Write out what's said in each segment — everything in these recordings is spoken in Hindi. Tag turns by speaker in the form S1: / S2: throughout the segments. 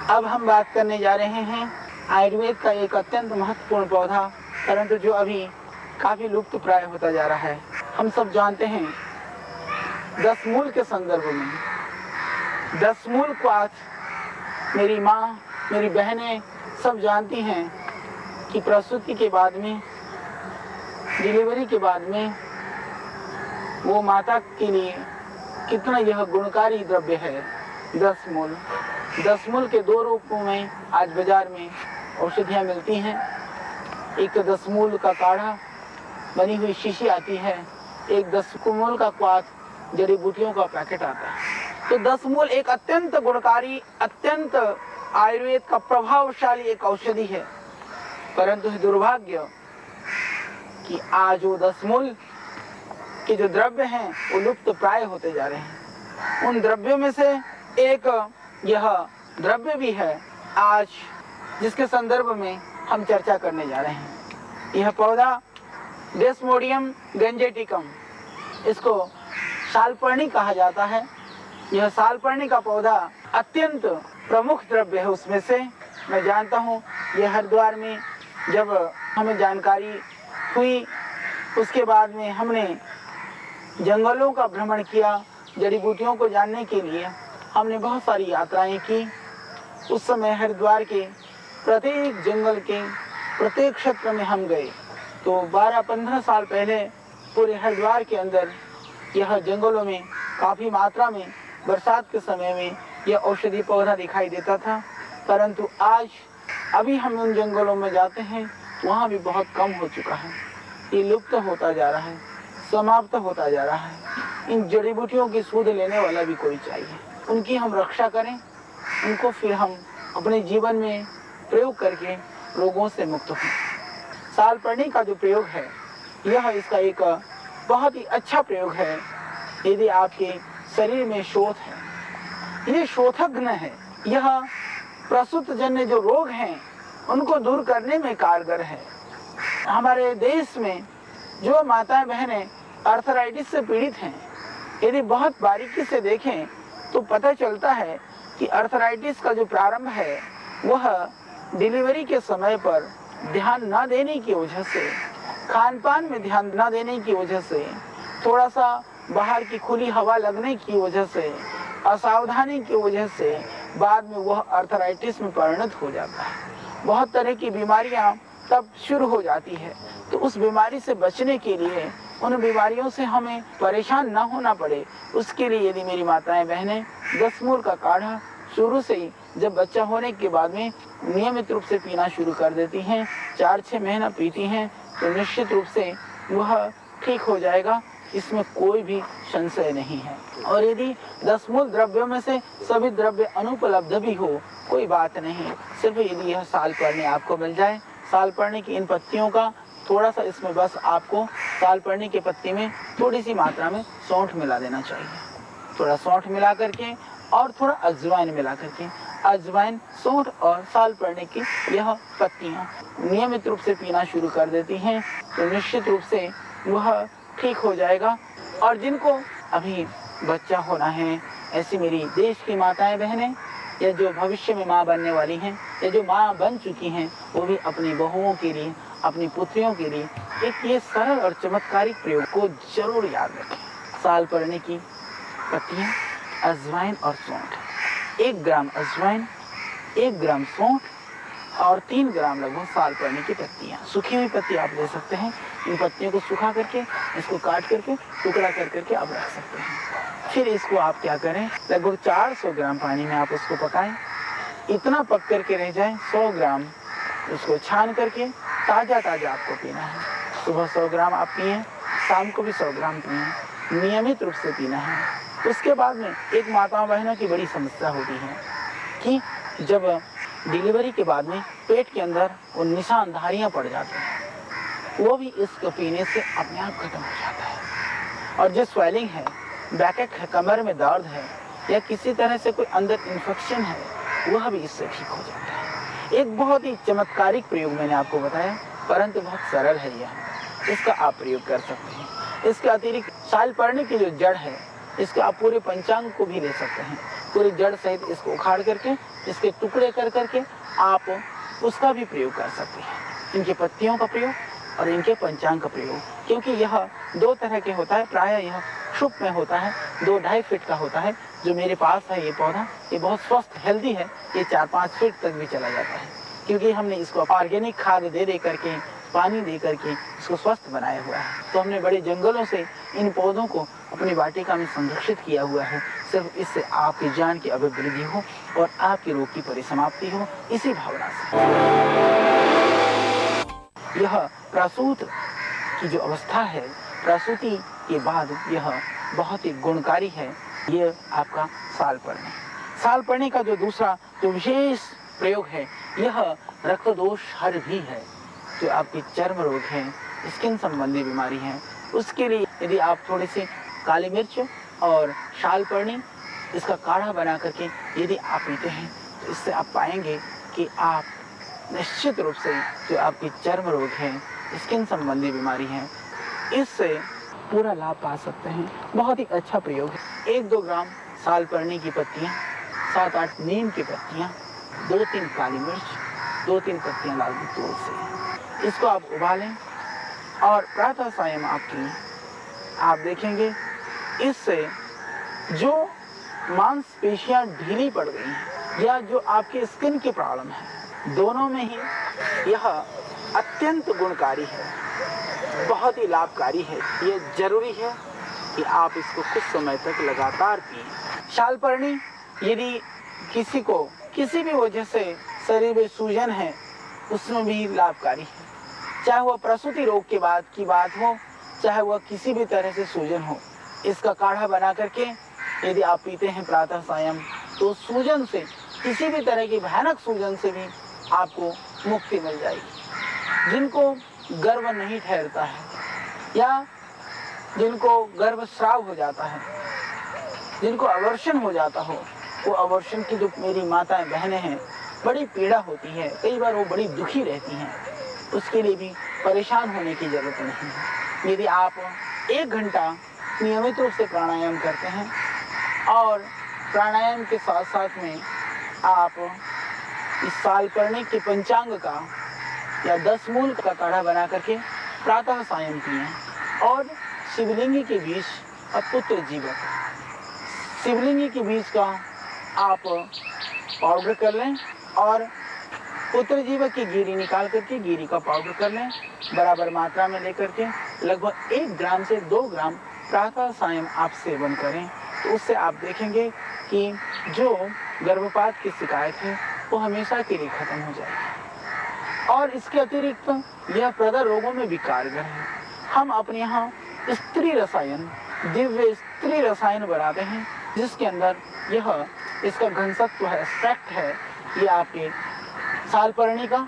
S1: अब हम बात करने जा रहे हैं आयुर्वेद का एक अत्यंत महत्वपूर्ण पौधा, परंतु जो अभी काफी लुप्त प्राय होता जा रहा है। हम सब जानते हैं 10 मूल के संदर्भ में 10 मूल को आज मेरी माँ, मेरी बहनें सब जानती हैं कि प्रसूति के बाद में, डिलीवरी के बाद में वो माता के लिए कितना यह गुणकारी द्रव्य है। 10 मूल 10 मूल के 2 रूपों में आज बाजार में औषधियाँ मिलती हैं। एक 10 मूल का काढ़ा बनी हुई शीशी आती है, एक 10 मूल का क्वाथ जड़ी बूटियों का पैकेट आता है। तो 10 मूल एक अत्यंत गुणकारी, अत्यंत आयुर्वेद का प्रभावशाली एक औषधि है। परंतु दुर्भाग्य कि आज वो 10 मूल के जो द्रव्य हैं वो लुप्त प्राय होते जा रहे हैं। उन द्रव्यों में से एक यह द्रव्य भी है आज जिसके संदर्भ में हम चर्चा करने जा रहे हैं। यह पौधा डेस्मोडियम गंजेटिकम, इसको सालपर्णी कहा जाता है। यह सालपर्णी का पौधा अत्यंत प्रमुख द्रव्य है। उसमें से मैं जानता हूँ, यह हरिद्वार में जब हमें जानकारी हुई उसके बाद में हमने जंगलों का भ्रमण किया, जड़ी बूटियों को जानने के लिए हमने बहुत सारी यात्राएं की। उस समय हरिद्वार के प्रत्येक जंगल के प्रत्येक क्षेत्र में हम गए। तो 12-15 साल पहले पूरे हरिद्वार के अंदर यह जंगलों में काफ़ी मात्रा में बरसात के समय में यह औषधि पौधा दिखाई देता था। परंतु आज अभी हम उन जंगलों में जाते हैं तो वहाँ भी बहुत कम हो चुका है। ये लुप्त होता जा रहा है, समाप्त होता जा रहा है। इन जड़ी बूटियों की सूध लेने वाला भी कोई चाहिए। उनकी हम रक्षा करें, उनको फिर हम अपने जीवन में प्रयोग करके रोगों से मुक्त हों। सालपर्णी का जो प्रयोग है यह इसका एक बहुत ही अच्छा प्रयोग है। यदि आपके शरीर में शोथ है, ये शोथग्न है, यह प्रसूत जन्य जो रोग हैं उनको दूर करने में कारगर है। हमारे देश में जो माताएं बहनें आर्थराइटिस से पीड़ित हैं, यदि बहुत बारीकी से देखें तो पता चलता है कि आर्थराइटिस का जो प्रारंभ है वह डिलीवरी के समय पर ध्यान न देने की वजह से, खान पान में ध्यान न देने की वजह से, थोड़ा सा बाहर की खुली हवा लगने की वजह से, असावधानी की वजह से बाद में वह आर्थराइटिस में परिणत हो जाता है। बहुत तरह की बीमारियां तब शुरू हो जाती है। तो उस बीमारी से बचने के लिए, उन बीमारियों से हमें परेशान न होना पड़े, उसके लिए यदि मेरी माताएं बहनें 10 मूल का काढ़ा शुरू से ही जब बच्चा होने के बाद में नियमित रूप से पीना शुरू कर देती हैं, 4-6 महीना पीती हैं, तो निश्चित रूप से वह ठीक हो जाएगा। इसमें कोई भी संशय नहीं है। और यदि 10 मूल द्रव्यों में से सभी द्रव्य अनुपलब्ध भी हो, कोई बात नहीं। सिर्फ यदि यह सालपर्णी आपको मिल जाए, सालपर्णी की इन पत्तियों का थोड़ा सा इसमें बस आपको सालपर्णी के पत्ती में थोड़ी सी मात्रा में सौंठ मिला देना चाहिए। थोड़ा सौंठ मिला करके और थोड़ा अजवाइन मिला करके, अजवाइन, सौंठ और सालपर्णी की यह पत्तियां नियमित रूप से पीना शुरू कर देती हैं तो निश्चित रूप से वह ठीक हो जाएगा। और जिनको अभी बच्चा होना है, ऐसी मेरी देश की माताएं बहनें या जो भविष्य में माँ बनने वाली हैं या जो माँ बन चुकी हैं, वो भी अपनी बहुओं के लिए, अपनी पुत्रियों के लिए एक ये सरल और चमत्कारिक प्रयोग को जरूर याद रखें। सालपर्णी की पत्तियां, अजवाइन और सौंठ, 1 ग्राम अजवाइन, 1 ग्राम सौंठ और 3 ग्राम लगभग सालपर्णी की पत्तियां। सूखी हुई पत्ती आप ले सकते हैं। इन पत्तियों को सुखा करके, इसको काट करके टुकड़ा कर करके आप रख सकते हैं। फिर इसको आप क्या करें, लगभग 400 ग्राम पानी में आप उसको पकाएं। इतना पक करके रह जाए, 100 ग्राम उसको छान करके ताज़ा आपको पीना है। सुबह 100 ग्राम आप पिएं, शाम को भी 100 ग्राम पिएं, नियमित रूप से पीना है। उसके बाद में एक माताओं बहनों की बड़ी समस्या होती है कि जब डिलीवरी के बाद में पेट के अंदर वो निशान धारियाँ पड़ जाती हैं, वो भी इसको पीने से अपने आप खत्म हो जाता है। और जो स्वेलिंग है, बैकएक है, कमर में दर्द है या किसी तरह से कोई अंदर इन्फेक्शन है, वह भी इससे ठीक हो जाता है। एक बहुत ही चमत्कारिक प्रयोग मैंने आपको बताया, परंतु बहुत सरल है यह। इसका आप प्रयोग कर सकते हैं। इसके अतिरिक्त सालपर्णी की जो जड़ है, इसके आप पूरे पंचांग को भी ले सकते हैं। पूरी जड़ सहित इसको उखाड़ करके इसके टुकड़े कर करके आप उसका भी प्रयोग कर सकते हैं। इनके पत्तियों का प्रयोग और इनके पंचांग का प्रयोग, क्योंकि यह 2 तरह के होता है। प्रायः यह शुभ में होता है, 2-2.5 फीट का होता है। जो मेरे पास है ये पौधा, ये बहुत स्वस्थ हेल्दी है, ये 4-5 फीट तक भी चला जाता है, क्योंकि हमने इसको ऑर्गेनिक खाद दे करके, पानी दे करके इसको स्वस्थ बनाया हुआ है। तो हमने बड़े जंगलों से इन पौधों को अपनी वाटिका में संरक्षित किया हुआ है, सिर्फ इससे आपकी जान की अभिवृद्धि हो और आपके रोग की परिसमाप्ति हो, इसी भावना से। यह प्रसूत की जो अवस्था है, प्रसूति के बाद यह बहुत ही गुणकारी है। ये आपका साल पड़ने, साल पड़ने का जो दूसरा जो विशेष प्रयोग है, यह रक्त दोष हर भी है। जो आपकी चर्म रोग हैं, स्किन संबंधी बीमारी है, उसके लिए यदि आप थोड़ी सी काली मिर्च और शाल पर्णी इसका काढ़ा बना करके यदि आप पीते हैं, तो इससे आप पाएंगे कि आप निश्चित रूप से जो आपकी चर्म रोग है, स्किन संबंधी बीमारी है, इससे पूरा लाभ पा सकते हैं। बहुत ही अच्छा प्रयोग है। 1-2 ग्राम साल पर्णी की पत्तियाँ, 7-8 नीम की पत्तियाँ, 2-3 काली मिर्च, 2-3 पत्तियाँ लाल तुलसी, इसको आप उबालें और प्रातः सायं आप देखेंगे इससे जो मांसपेशियां ढीली पड़ गई हैं या जो आपके स्किन की प्रॉब्लम है, दोनों में ही यह अत्यंत गुणकारी है, बहुत ही लाभकारी है। ये जरूरी है कि आप इसको कुछ समय तक लगातार पिएं। शालपर्णी यदि किसी को किसी भी वजह से शरीर में सूजन है, उसमें भी लाभकारी है। चाहे वह प्रसूति रोग के बाद की बात हो, चाहे वह किसी भी तरह से सूजन हो, इसका काढ़ा बना करके यदि आप पीते हैं प्रातः सायं, तो सूजन से, किसी भी तरह की भयानक सूजन से भी आपको मुक्ति मिल जाएगी। जिनको गर्भ नहीं ठहरता है या जिनको गर्भ स्राव हो जाता है, जिनको अवर्षण हो जाता हो, वो अवर्षण की जो मेरी माताएं बहनें हैं, बड़ी पीड़ा होती है, कई बार वो बड़ी दुखी रहती हैं, उसके लिए भी परेशान होने की जरूरत नहीं है। यदि आप 1 घंटा नियमित रूप से प्राणायाम करते हैं और प्राणायाम के साथ साथ में आप इस साल पर्णी के पंचांग का या 10 मूल का काढ़ा बना करके प्रातः सायं पिएं और शिवलिंगी के बीज और पुत्र जीवक, शिवलिंगी के बीज का आप पाउडर कर लें और पुत्र जीवक की गिरी निकाल करके गिरी का पाउडर कर लें, बराबर मात्रा में लेकर के लगभग 1 ग्राम से 2 ग्राम प्रातः सायं आप सेवन करें, तो उससे आप देखेंगे कि जो गर्भपात की शिकायत है वो हमेशा के लिए खत्म हो जाएगी। और इसके अतिरिक्त यह प्रदर रोगों में भी कारगर है। हम अपने यहाँ स्त्री रसायन, दिव्य स्त्री रसायन बनाते हैं, जिसके अंदर यह इसका घनसत्व है, एक्सट्रैक्ट है, ये आपके सालपर्णी का,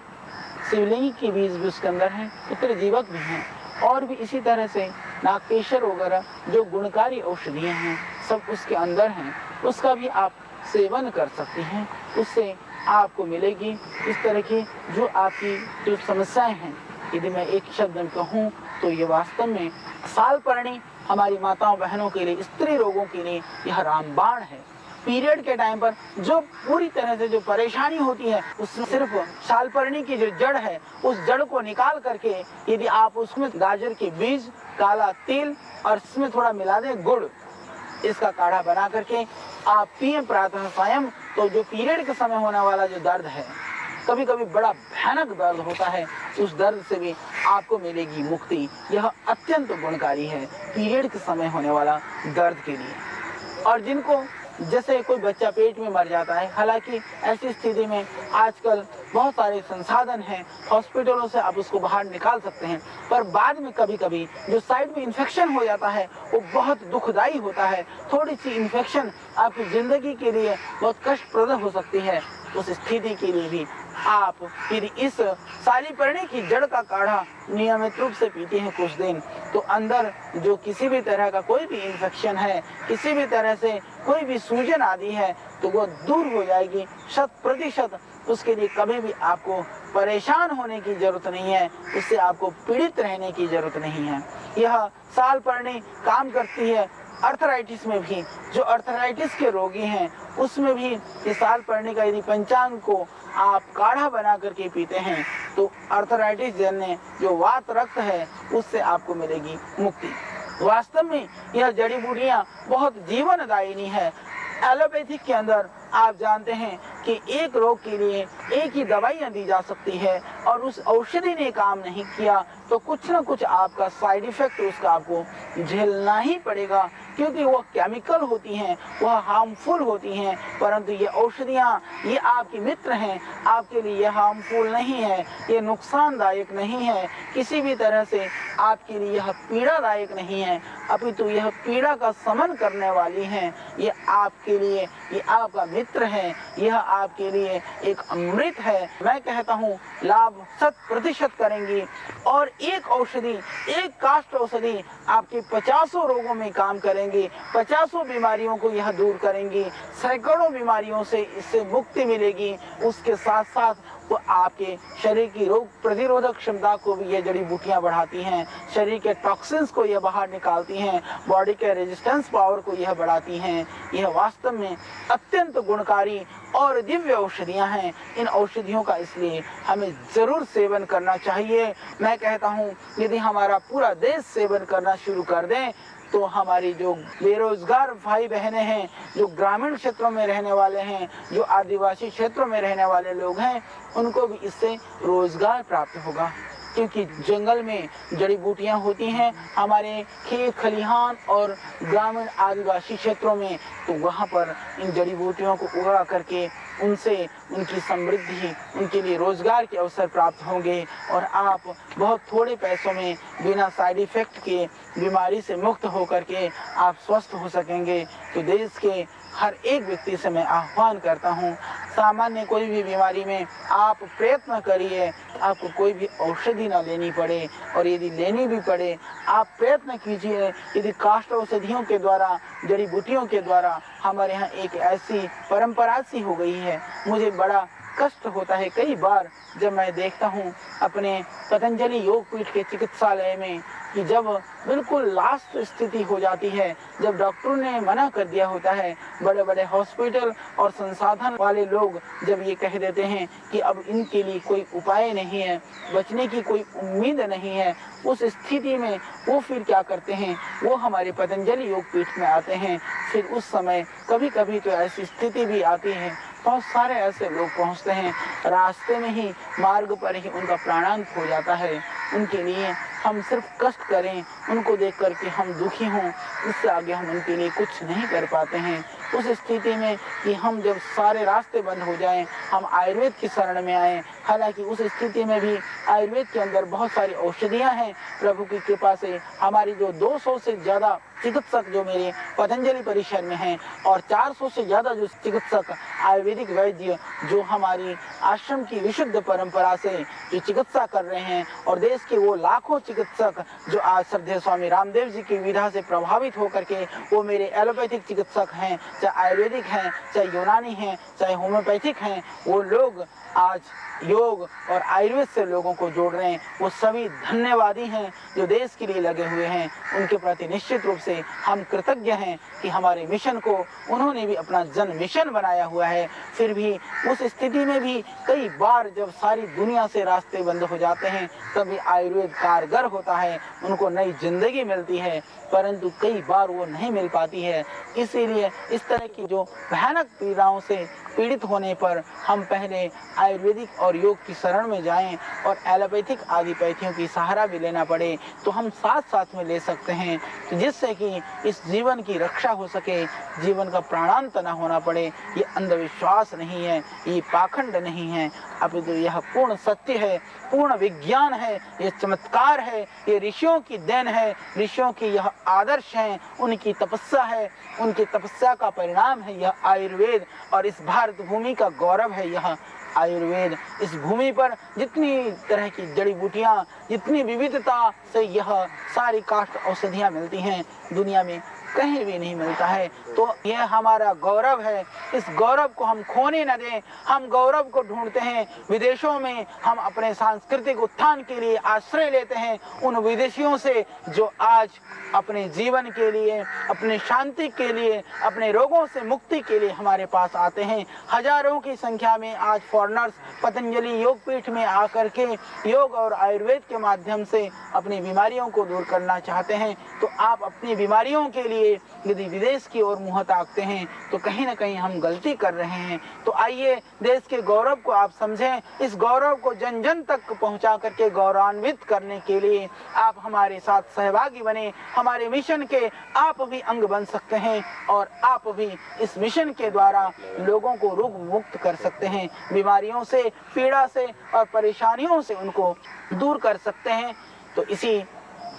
S1: शिवलिंगी के बीज भी उसके अंदर हैं, पुत्र जीवक भी हैं, और भी इसी तरह से नागकेशर वगैरह जो गुणकारी औषधियाँ हैं सब उसके अंदर हैं, उसका भी आप सेवन कर सकते हैं। उससे आपको मिलेगी इस तरह की जो आपकी जो समस्याएं हैं। यदि मैं एक शब्द में कहूँ तो ये वास्तव में सालपर्णी हमारी माताओं बहनों के लिए, स्त्री रोगों के लिए यह रामबाण है। पीरियड के टाइम पर जो पूरी तरह से जो परेशानी होती है, उसमें सिर्फ सालपर्णी की जो जड़ है, उस जड़ को निकाल करके यदि आप उसमें गाजर के बीज, काला तिल और इसमें थोड़ा मिला दें गुड़, इसका काढ़ा बना करके आप पिए प्रातः सायं, तो जो पीरियड के समय होने वाला जो दर्द है, कभी कभी बड़ा भयानक दर्द होता है, उस दर्द से भी आपको मिलेगी मुक्ति। यह अत्यंत गुणकारी है पीरियड के समय होने वाला दर्द के लिए। और जिनको जैसे कोई बच्चा पेट में मर जाता है, हालांकि ऐसी स्थिति में आजकल बहुत सारे संसाधन हैं, हॉस्पिटलों से आप उसको बाहर निकाल सकते हैं, पर बाद में कभी कभी जो साइड में इन्फेक्शन हो जाता है वो बहुत दुखदाई होता है। थोड़ी सी इन्फेक्शन आपकी ज़िंदगी के लिए बहुत कष्टप्रद हो सकती है। उस स्थिति के लिए भी आप यदि इस सालीपर्णी की जड़ का काढ़ा नियमित रूप से पीते हैं कुछ दिन, तो अंदर जो किसी भी तरह का कोई भी इन्फेक्शन है, किसी भी तरह से कोई भी सूजन आदि है, तो वो दूर हो जाएगी 100%। उसके लिए कभी भी आपको परेशान होने की जरूरत नहीं है, उससे आपको पीड़ित रहने की जरूरत नहीं है। यह सालपर्णी काम करती है अर्थराइटिस में भी, जो अर्थराइटिस के रोगी हैं उसमें भी इस साल पढ़ने का यदि पंचांग को आप काढ़ा बना करके पीते हैं तो अर्थराइटिस जन्य जो वात रक्त है उससे आपको मिलेगी मुक्ति। वास्तव में यह जड़ी बूटियां बहुत जीवनदायिनी है। एलोपैथिक के अंदर आप जानते हैं कि एक रोग के लिए एक ही दवाइयां दी जा सकती है और उस औषधि ने काम नहीं किया तो कुछ न कुछ आपका साइड इफेक्ट उसका आपको झेलना ही पड़ेगा, क्योंकि वह केमिकल होती हैं, वह हार्मफुल होती हैं। परंतु ये औषधियाँ ये आपके मित्र हैं, आपके लिए यह हार्मफुल नहीं है, ये नुकसानदायक नहीं है, किसी भी तरह से आपके लिए यह पीड़ादायक नहीं है, अपितु यह पीड़ा का शमन करने वाली हैं। ये आपके लिए, ये आपका मित्र है, यह आपके लिए एक अमृत है। मैं कहता हूँ लाभ 100% करेंगी और एक औषधि, एक काष्ठ औषधि आपके 50 रोगों में काम करेंगी, 50 बीमारियों को यह दूर करेंगी, सैकड़ों बीमारियों से इससे मुक्ति मिलेगी। उसके साथ साथ वो आपके शरीर की रोग प्रतिरोधक क्षमता को भी ये जड़ी बूटियां बढ़ाती हैं, शरीर के टॉक्सिन्स को यह बाहर निकालती हैं, बॉडी के रेजिस्टेंस पावर को यह बढ़ाती हैं। यह वास्तव में अत्यंत गुणकारी और दिव्य औषधियां हैं। इन औषधियों का इसलिए हमें जरूर सेवन करना चाहिए। मैं कहता हूँ यदि हमारा पूरा देश सेवन करना शुरू कर दें तो हमारी जो बेरोजगार भाई बहनें हैं, जो ग्रामीण क्षेत्रों में रहने वाले हैं, जो आदिवासी क्षेत्रों में रहने वाले लोग हैं, उनको भी इससे रोजगार प्राप्त होगा। क्योंकि जंगल में जड़ी बूटियां होती हैं हमारे खेत खलिहान और ग्रामीण आदिवासी क्षेत्रों में, तो वहाँ पर इन जड़ी बूटियों को उगा करके उनसे उनकी समृद्धि, उनके लिए रोजगार के अवसर प्राप्त होंगे और आप बहुत थोड़े पैसों में बिना साइड इफेक्ट के बीमारी से मुक्त होकर के आप स्वस्थ हो सकेंगे। तो देश के हर एक व्यक्ति से मैं आह्वान करता हूँ, सामान्य कोई भी बीमारी में आप प्रयत्न करिए, आपको कोई भी औषधि ना लेनी पड़े, और यदि लेनी भी पड़े आप प्रयत्न कीजिए। यदि काष्ठ औषधियों के द्वारा, जड़ी बूटियों के द्वारा हमारे यहाँ एक ऐसी परंपरा सी हो गई है, मुझे बड़ा कष्ट होता है कई बार जब मैं देखता हूँ अपने पतंजलि योग पीठ के चिकित्सालय में कि जब बिल्कुल लास्ट स्थिति हो जाती है, जब डॉक्टरों ने मना कर दिया होता है, बड़े बड़े हॉस्पिटल और संसाधन वाले लोग जब ये कह देते हैं कि अब इनके लिए कोई उपाय नहीं है, बचने की कोई उम्मीद नहीं है, उस स्थिति में वो फिर क्या करते हैं, वो हमारे पतंजलि योग पीठ में आते हैं। फिर उस समय कभी कभी तो ऐसी स्थिति भी आती है, बहुत सारे ऐसे लोग पहुंचते हैं, रास्ते में ही, मार्ग पर ही उनका प्राणांत हो जाता है। उनके लिए हम सिर्फ कष्ट करें, उनको देख करके हम दुखी हों, इससे आगे हम उनके लिए कुछ नहीं कर पाते हैं। उस स्थिति में कि हम जब सारे रास्ते बंद हो जाएं, हम आयुर्वेद की शरण में आएं। हालांकि उस स्थिति में भी आयुर्वेद के अंदर बहुत सारी औषधियां हैं। प्रभु की कृपा से हमारी जो 200 से ज़्यादा चिकित्सक जो मेरे पतंजलि परिसर में हैं और 400 से ज़्यादा जो चिकित्सक आयुर्वेदिक वैद्य जो हमारी आश्रम की विशुद्ध परंपरा से जो चिकित्सा कर रहे हैं, और देश के वो लाखों चिकित्सक जो आज श्रद्धेय स्वामी रामदेव जी की विधा से प्रभावित होकर के वो मेरे एलोपैथिक चिकित्सक हैं, चाहे आयुर्वेदिक हैं, चाहे यूनानी हैं, चाहे होम्योपैथिक हैं, वो लोग आज योग और आयुर्वेद से लोगों को जोड़ रहे हैं। वो सभी धन्यवादी हैं जो देश के लिए लगे हुए हैं। उनके प्रति निश्चित रूप से हम कृतज्ञ हैं कि हमारे मिशन को उन्होंने भी अपना जन मिशन बनाया हुआ है। फिर भी उस स्थिति में भी कई बार जब सारी दुनिया से रास्ते बंद हो जाते हैं तभी आयुर्वेद कारगर होता है, उनको नई जिंदगी मिलती है, परंतु कई बार वो नहीं मिल पाती है। इसीलिए इस तरह की जो भयानक पीड़ाओं से पीड़ित होने पर हम पहले आयुर्वेदिक और योग की शरण में जाएं और एलोपैथिक आदिपैथियों की सहारा भी लेना पड़े तो हम साथ साथ में ले सकते हैं, तो जिससे कि इस जीवन की रक्षा हो सके, जीवन का प्राणांत न होना पड़े। ये अंधविश्वास नहीं है, ये पाखंड नहीं है, अभी तो यह पूर्ण सत्य है, पूर्ण विज्ञान है, ये चमत्कार है, ये ऋषियों की देन है, ऋषियों की यह आदर्श है, उनकी तपस्या है, उनकी तपस्या का परिणाम है यह आयुर्वेद, और इस भारत भूमि का गौरव है यह। आयुर्वेद इस भूमि पर जितनी तरह की जड़ी बूटियाँ, जितनी विविधता से यह सारी काष्ठ औषधियाँ मिलती हैं, दुनिया में कहीं भी नहीं मिलता है। तो यह हमारा गौरव है, इस गौरव को हम खोने न दें। हम गौरव को ढूंढते हैं विदेशों में, हम अपने सांस्कृतिक उत्थान के लिए आश्रय लेते हैं उन विदेशियों से जो आज अपने जीवन के लिए, अपने शांति के लिए, अपने रोगों से मुक्ति के लिए हमारे पास आते हैं। हजारों की संख्या में आज फॉरेनर्स पतंजलि योग पीठ में आकर के योग और आयुर्वेद के माध्यम से अपनी बीमारियों को दूर करना चाहते हैं। तो आप अपनी बीमारियों के लिए यदि विदेश की ओर मुंह ताकते हैं तो कहीं ना कहीं हम गलती कर रहे हैं। तो आइए देश के गौरव को आप समझें, इस गौरव को जन जन तक पहुंचा करके गौरवान्वित करने के लिए आप हमारे साथ सहभागी बने। हमारे मिशन के आप भी अंग बन सकते हैं और आप भी इस मिशन के द्वारा लोगों को रोग मुक्त कर सकते हैं, बीमारियों से, पीड़ा से और परेशानियों से उनको दूर कर सकते हैं। तो इसी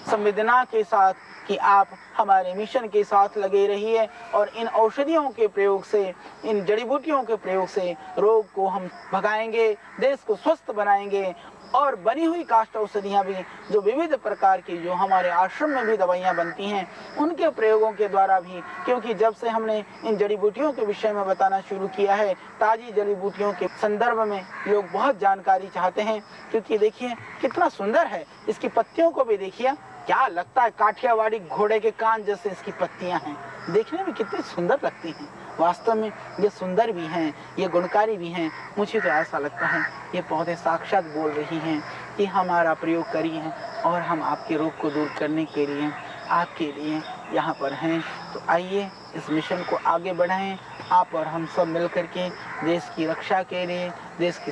S1: संवेदना के साथ कि आप हमारे मिशन के साथ लगे रहिए और इन औषधियों के प्रयोग से, इन जड़ी बूटियों के प्रयोग से रोग को हम भगाएंगे, देश को स्वस्थ बनाएंगे। और बनी हुई काष्ठ औषधियाँ भी जो विविध प्रकार की जो हमारे आश्रम में भी दवाइयाँ बनती हैं, उनके प्रयोगों के द्वारा भी, क्योंकि जब से हमने इन जड़ी बूटियों के विषय में बताना शुरू किया है, ताज़ी जड़ी बूटियों के संदर्भ में लोग बहुत जानकारी चाहते हैं। क्योंकि देखिए कितना सुंदर है, इसकी पत्तियों को भी देखिए, क्या लगता है काठियावाड़ी घोड़े के कान जैसे इसकी पत्तियां हैं, देखने में कितनी सुंदर लगती हैं। वास्तव में ये सुंदर भी हैं, ये गुणकारी भी हैं। मुझे तो ऐसा लगता है ये पौधे साक्षात बोल रही हैं कि हमारा प्रयोग करिए और हम आपके रोग को दूर करने के लिए आपके लिए यहाँ पर हैं। तो आइए इस मिशन को आगे बढ़ाएं, आप और हम सब मिल करके देश की रक्षा के लिए, देश की